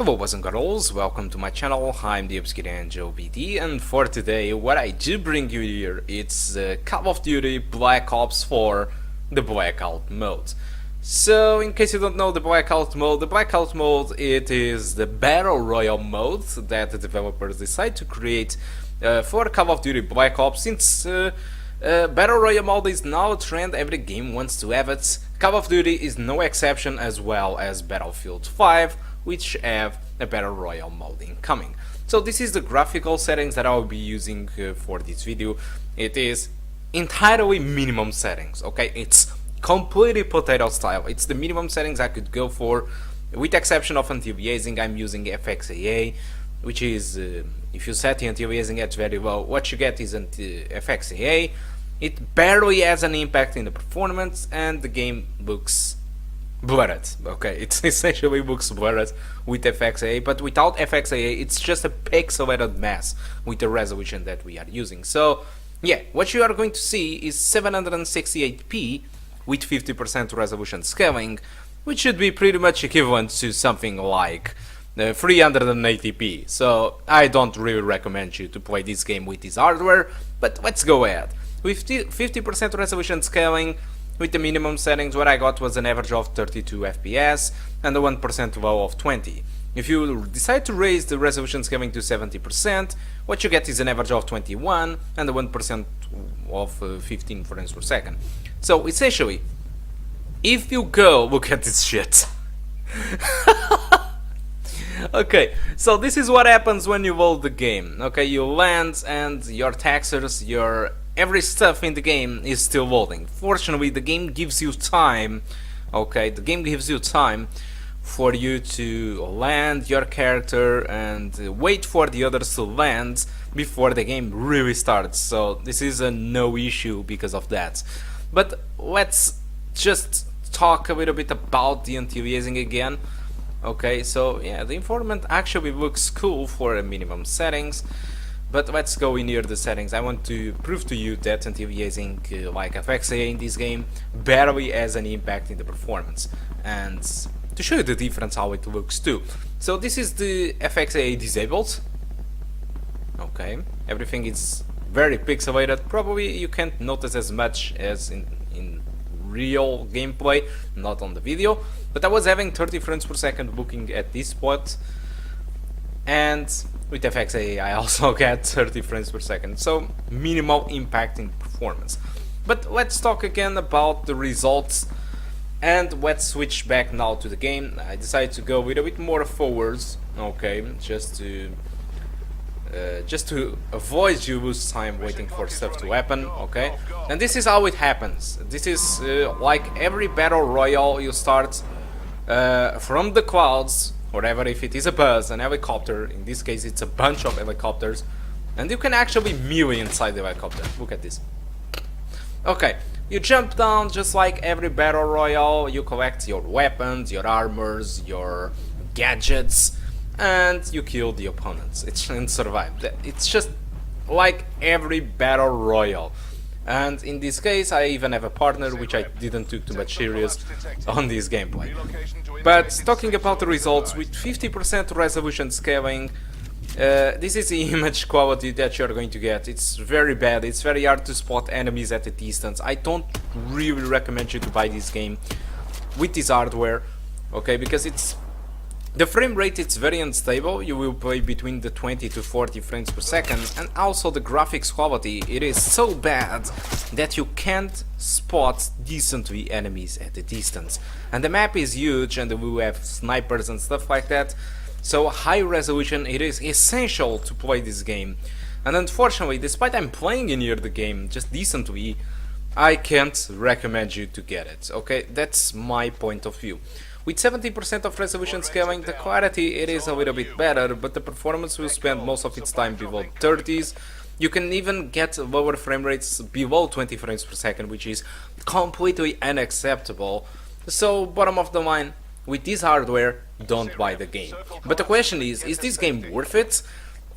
Hello boys and girls, welcome to my channel. I'm the Obscure Angel BD, and for today what I do bring you here, it's Call of Duty Black Ops 4, the BlackOut mode. So in case you don't know the BlackOut mode, it is the Battle Royale mode that the developers decide to create for Call of Duty Black Ops, since Battle Royale mode is now a trend, every game wants to have it. Call of Duty is no exception, as well as Battlefield 5, which have a Battle Royale mode incoming. So this is the graphical settings that I will be using for this video. It is entirely minimum settings, okay? It's completely potato style. It's the minimum settings I could go for, with exception of anti-aliasing. I'm using FXAA, which is, if you set the anti-aliasing at very low, what you get is FXAA. It barely has an impact in the performance, and the game looks blurred. Okay, it essentially looks blurred with FXAA, but without FXAA it's just a pixelated mess with the resolution that we are using. So yeah, what you are going to see is 768p with 50% resolution scaling, which should be pretty much equivalent to something like 380p. So I don't really recommend you to play this game with this hardware, but let's go ahead. With 50% resolution scaling, with the minimum settings, what I got was an average of 32 FPS and a 1% low of 20. If you decide to raise the resolution scaling to 70%, what you get is an average of 21 and a 1% of 15 frames per second. So essentially, if you go look at this shit. Okay, so this is what happens when you load the game. Okay, you land and your textures, your every stuff in the game is still loading. Fortunately, the game gives you time. Okay, the game gives you time for you to land your character and wait for the others to land before the game really starts. So this is a no issue because of that. But let's just talk a little bit about the anti-aliasing again. Okay, so yeah, the informant actually looks cool for a minimum settings, but let's go in here the settings. I want to prove to you that anti-aliasing like FXAA in this game barely has any impact in the performance, and to show you the difference how it looks too. So this is the FXAA disabled. Okay, everything is very pixelated. Probably you can't notice as much as in real gameplay, not on the video, but I was having 30 frames per second looking at this spot, and with FXAA I also get 30 frames per second, so minimal impact in performance. But let's talk again about the results, and let's switch back now to the game. I decided to go with a bit more forwards, okay, just to avoid you lose time waiting for stuff to happen, okay? And this is how it happens. This is like every battle royale, you start from the clouds, whatever, if it is a bus, an helicopter, in this case it's a bunch of helicopters, and you can actually melee inside the helicopter. Look at this. Okay, you jump down just like every battle royale, you collect your weapons, your armors, your gadgets, and you kill the opponents and survive. It's just like every battle royale. And in this case I even have a partner, which I didn't take too much serious on this gameplay. But talking about the results, with 50% resolution scaling, this is the image quality that you're going to get. It's very bad, it's very hard to spot enemies at a distance. I don't really recommend you to buy this game with this hardware, okay, because the frame rate is very unstable. You will play between the 20 to 40 frames per second, and also the graphics quality, it is so bad that you can't spot decently enemies at a distance. And the map is huge, and we will have snipers and stuff like that, so high resolution, it is essential to play this game. And unfortunately, despite I'm playing in here the game just decently, I can't recommend you to get it, okay? That's my point of view. With 70% of resolution scaling, the clarity it is a little bit better, but the performance will spend most of its time below 30s. You can even get lower frame rates below 20 frames per second, which is completely unacceptable. So bottom of the line, with this hardware, don't buy the game. But the question is this game worth it?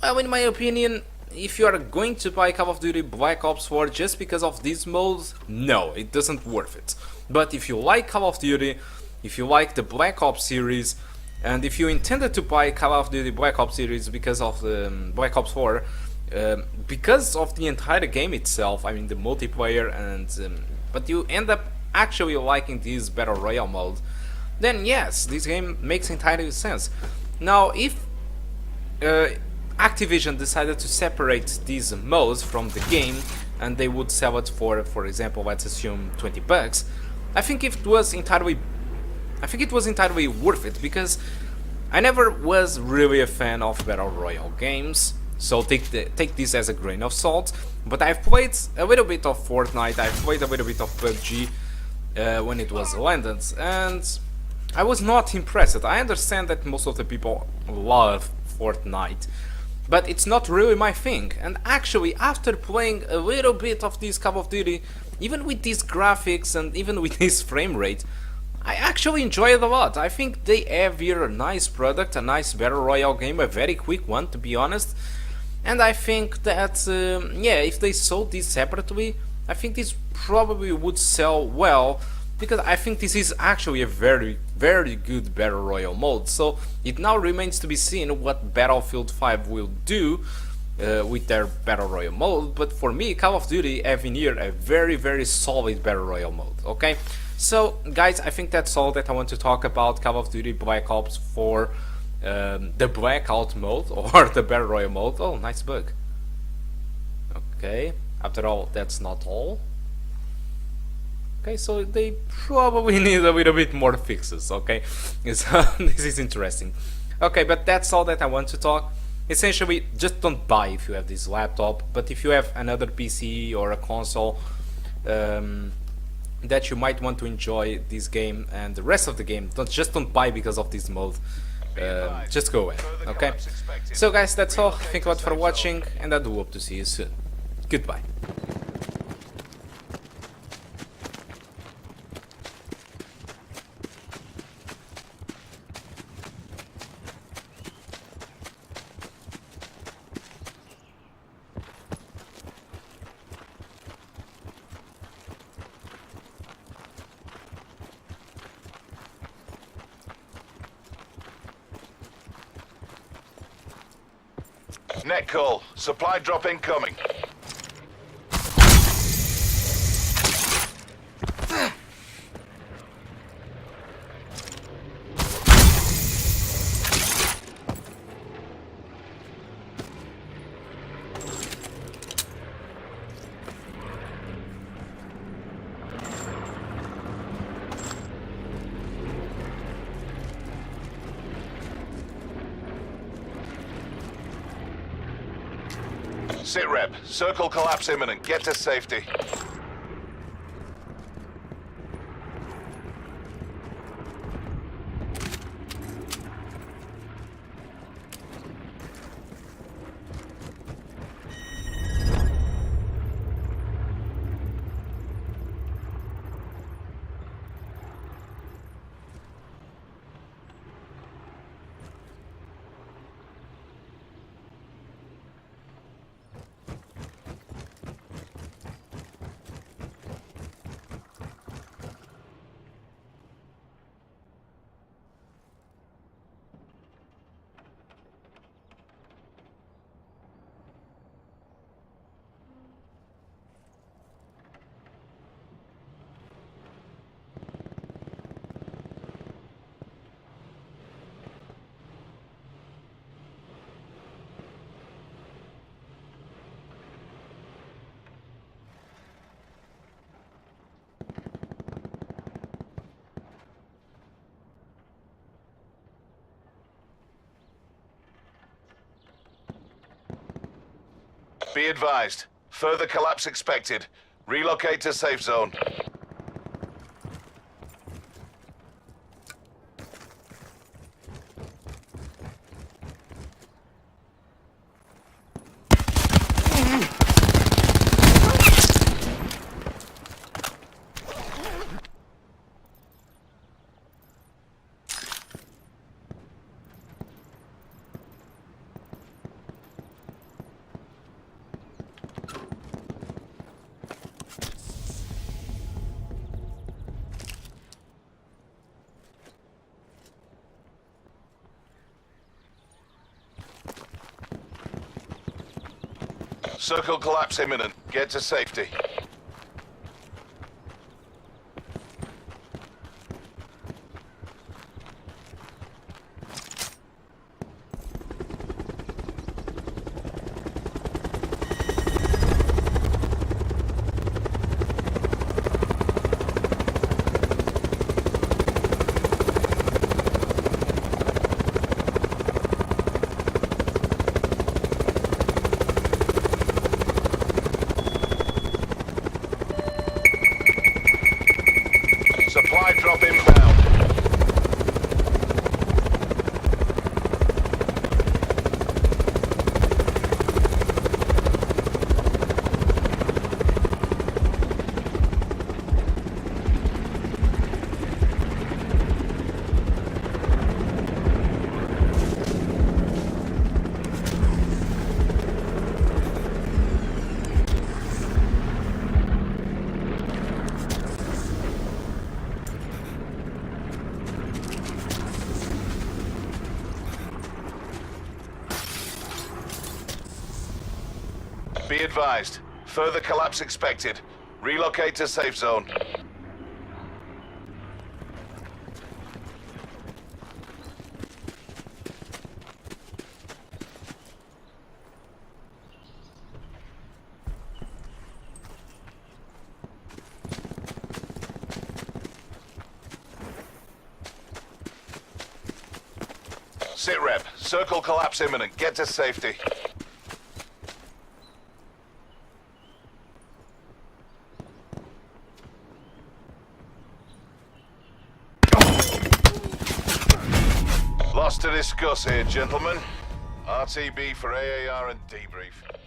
Well, in my opinion, if you are going to buy Call of Duty Black Ops 4 just because of this mode, no, it doesn't worth it. But if you like Call of Duty, if you like the Black Ops series, And if you intended to buy Call of Duty Black Ops series because of the Black Ops 4, because of the entire game itself, I mean the multiplayer, and but you end up actually liking this Battle Royale mode, then yes, this game makes entirely sense. Now, if Activision decided to separate these modes from the game and they would sell it for example, let's assume $20, I think it was entirely worth it, because I never was really a fan of Battle Royale games, so take this as a grain of salt. But I've played a little bit of Fortnite, I've played a little bit of PUBG when it was landed, and I was not impressed. I understand that most of the people love Fortnite, but it's not really my thing. And actually, after playing a little bit of this Call of Duty, even with these graphics and even with this frame rate, I actually enjoy it a lot. I think they have here a nice product, a nice Battle Royale game, a very quick one, to be honest. And I think that, yeah, if they sold this separately, I think this probably would sell well, because I think this is actually a very, very good Battle Royale mode. So it now remains to be seen what Battlefield 5 will do with their Battle Royale mode. But for me, Call of Duty having here a very, very solid Battle Royale mode, okay? So guys, I think that's all that I want to talk about Call of Duty Black Ops for the BlackOut mode, or the Battle Royale mode. Oh, nice bug. Okay, after all, that's not all. Okay, so they probably need a little bit more fixes, okay? So this is interesting. Okay, but that's all that I want to talk. Essentially, just don't buy if you have this laptop, but if you have another PC or a console that you might want to enjoy this game and the rest of the game, don't buy because of this mode. Just go away, okay? So guys, that's all. Thank you a lot for watching, and I do hope to see you soon. Goodbye. Net call. Supply drop incoming. Sit rep. Circle collapse imminent. Get to safety. Be advised. Further collapse expected. Relocate to safe zone. Circle collapse imminent. Get to safety. Supply drop inbound. Be advised. Further collapse expected. Relocate to safe zone. Sit rep. Circle collapse imminent. Get to safety. Lots to discuss here, gentlemen. RTB for AAR and debrief.